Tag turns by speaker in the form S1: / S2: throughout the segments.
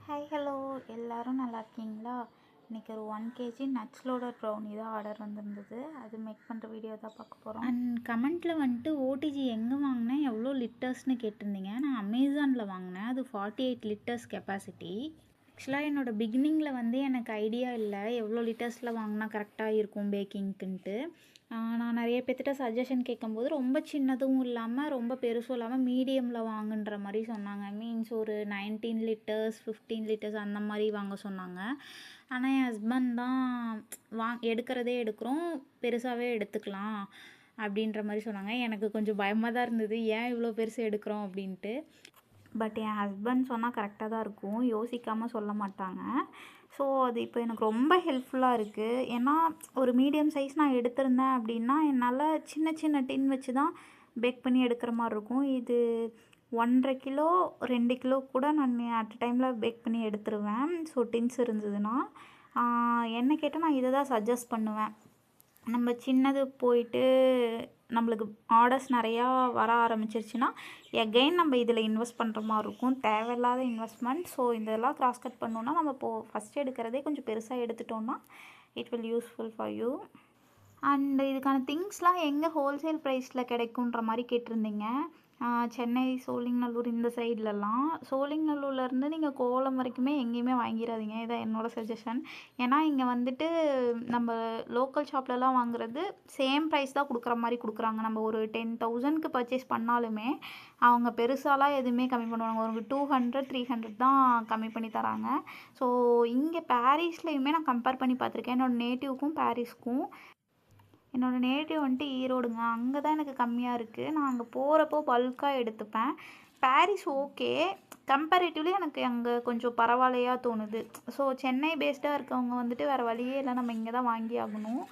S1: Hi hello எல்லோரும் நல்லா இருக்கீங்களா? இன்றைக்கி ஒரு 1 kg நட்ஸ் லோடட் ப்ரௌனி தான் ஆர்டர் வந்திருந்தது. அது மேக் பண்ணுற வீடியோ தான் பார்க்க போகிறோம். அண்ட் கமெண்ட்டில் வந்துட்டு ஓடிஜி எங்கே வாங்கினேன், எவ்வளோ லிட்டர்ஸ்னு கேட்டிருந்தீங்க. நான் அமேசானில் வாங்கினேன். அது 48 லிட்டர்ஸ் கெப்பாசிட்டி. ஆக்சுவலாக என்னோடய பிகினிங்கில் வந்து எனக்கு ஐடியா இல்லை எவ்வளோ லிட்டர்ஸில் வாங்கினா கரெக்டாக இருக்கும் பேக்கிங்க்குன்ட்டு. நான் நிறைய பேர்த்திட்ட சஜஷன் கேட்கும்போது ரொம்ப சின்னதும் இல்லாமல் ரொம்ப பெருசும் இல்லாமல் மீடியமில் வாங்குன்ற மாதிரி சொன்னாங்க. மீன்ஸ் ஒரு 19 லிட்டர்ஸ் 15 லிட்டர்ஸ் அந்த மாதிரி வாங்க சொன்னாங்க. ஆனால் என் ஹஸ்பண்ட் தான் எடுக்கிறதே எடுக்கிறோம், பெருசாகவே எடுத்துக்கலாம் அப்படின்ற மாதிரி சொன்னாங்க. எனக்கு கொஞ்சம் பயமாக தான் இருந்தது, ஏன் இவ்வளோ பெருசு எடுக்கிறோம் அப்படின்ட்டு. பட் என் ஹஸ்பண்ட் சொன்னால் கரெக்டாக தான் இருக்கும், யோசிக்காமல் சொல்ல மாட்டாங்க. ஸோ அது இப்போ எனக்கு ரொம்ப ஹெல்ப்ஃபுல்லாக இருக்குது. ஏன்னா ஒரு மீடியம் சைஸ் நான் எடுத்திருந்தேன் அப்படின்னா என்னால் சின்ன சின்ன டின் வச்சு தான் பேக் பண்ணி எடுக்கிற மாதிரி இருக்கும். இது 1.5 கிலோ 2 கிலோ கூட நான் அட் டைமில் பேக் பண்ணி எடுத்துருவேன். ஸோ டின்ஸ் இருந்ததுன்னா என்ன கேட்டால் நான் இதை தான் சஜஸ்ட் பண்ணுவேன். நம்ம சின்னது போயிட்டு நம்மளுக்கு ஆர்டர்ஸ் நிறையா வர ஆரம்பிச்சிருச்சுன்னா எகெயின் நம்ம இதில் இன்வெஸ்ட் பண்ணுற மாதிரி இருக்கும், தேவையில்லாத இன்வெஸ்ட்மெண்ட். ஸோ இதெல்லாம் கிராஸ் கட் பண்ணோன்னா நம்ம ஃபஸ்ட்டு எடுக்கிறதே கொஞ்சம் பெருசாக எடுத்துட்டோன்னா it will useful for you. And இதுக்கான திங்ஸ்லாம் எங்கே ஹோல்சேல் ப்ரைஸில் கிடைக்குன்ற மாதிரி கேட்டிருந்தீங்க. சென்னை சோழிங்கநல்லூர் இந்த சைட்லலாம். சோழிங்கநல்லூர்லேருந்து நீங்கள் கோவளம் வரைக்குமே எங்கேயுமே வாங்கிடாதீங்க, இதான் என்னோடய சஜஷன். ஏன்னா இங்கே வந்துட்டு நம்ம லோக்கல் ஷாப்லலாம் வாங்குறது சேம் ப்ரைஸ் தான் கொடுக்குற மாதிரி கொடுக்குறாங்க. நம்ம ஒரு 10,000க்கு பர்ச்சேஸ் பண்ணாலுமே அவங்க பெருசாலாம் எதுவுமே கம்மி பண்ணுவாங்க, ஒரு 200 300 தான் கம்மி பண்ணி தராங்க. ஸோ இங்கே பாரிஸ்லேயுமே நான் கம்பேர் பண்ணி பார்த்துருக்கேன், என்னோடய நேட்டிவ்க்கும் பாரிஸ்க்கும். என்னோடய நேட்டிவ் வந்துட்டு ஈரோடுங்க, அங்கே தான் எனக்கு கம்மியாக இருக்குது. நான் அங்கே போகிறப்போ பல்காக எடுத்துப்பேன். பாரிஸ் ஓகே, கம்பேரிட்டிவ்லி எனக்கு அங்கே கொஞ்சம் பரவாயில்லையாக தோணுது. ஸோ சென்னை பேஸ்டாக இருக்கவங்க வந்துட்டு வேறு வழியே இல்லை, நம்ம இங்கே தான் வாங்கி ஆகணும்.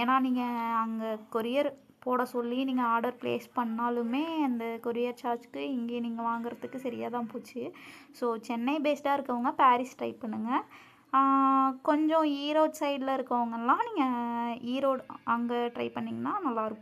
S1: ஏன்னா நீங்கள் அங்கே கொரியர் போட சொல்லி நீங்கள் ஆர்டர் ப்ளேஸ் பண்ணாலுமே அந்த கொரியர் சார்ஜ்க்கு இங்கே நீங்கள் வாங்குறதுக்கு சரியாக தான் போச்சு. ஸோ சென்னை பேஸ்டாக இருக்கவங்க பாரிஸ் ட்ரை பண்ணுங்கள். கொஞ்சம் ஈரோடு சைடில் இருக்கவங்கெல்லாம் நீங்கள் ஈரோடு அங்கே ட்ரை பண்ணிங்கன்னா நல்லாயிருக்கும்.